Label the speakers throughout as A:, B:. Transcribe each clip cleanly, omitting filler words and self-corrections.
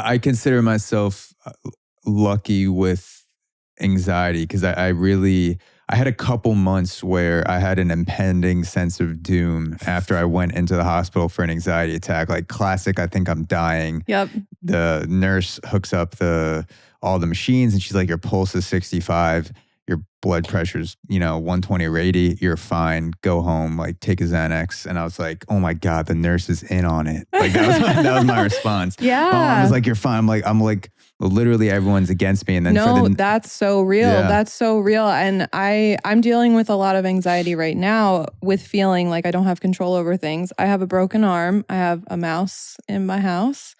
A: I consider myself lucky with anxiety because I had a couple months where I had an impending sense of doom after I went into the hospital for an anxiety attack. Like classic, I think I'm dying.
B: Yep.
A: The nurse hooks up all the machines and she's like, your pulse is 65, your blood pressure's, 120 or 80, you're fine, go home, like take a Xanax. And I was like, oh my God, the nurse is in on it. Like that was my response.
B: Yeah.
A: My mom was like, you're fine. I'm like, literally everyone's against me. And then
B: that's so real.
A: Yeah.
B: That's so real. And I'm dealing with a lot of anxiety right now with feeling like I don't have control over things. I have a broken arm. I have a mouse in my house.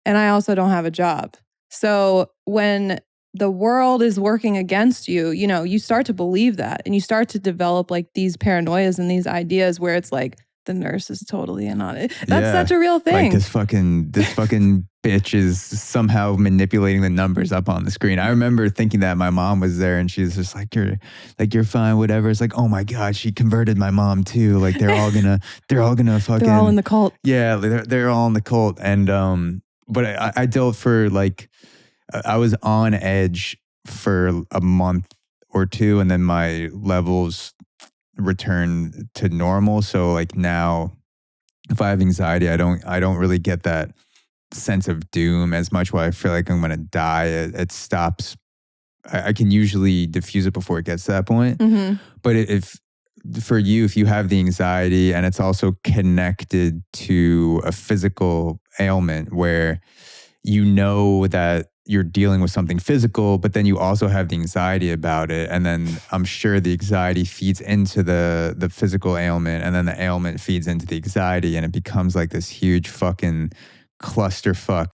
B: And I also don't have a job. So when the world is working against you, you start to believe that and you start to develop like these paranoias and these ideas where it's like the nurse is totally in on it. That's such a real thing.
A: Like this fucking bitch is somehow manipulating the numbers up on the screen. I remember thinking that my mom was there and she was just like, you're fine, whatever. It's like, oh my God, she converted my mom too. Like they're all gonna fucking.
B: They're all in the cult.
A: Yeah, they're all in the cult. And but I dealt for like, I was on edge for a month or two, and then my levels returned to normal. So like now, if I have anxiety, I don't really get that sense of doom as much. Where I feel like I'm gonna die, it stops. I can usually diffuse it before it gets to that point.
B: Mm-hmm.
A: But if you have the anxiety and it's also connected to a physical ailment where you know that you're dealing with something physical, but then you also have the anxiety about it. And then I'm sure the anxiety feeds into the physical ailment, and then the ailment feeds into the anxiety, and it becomes like this huge fucking clusterfuck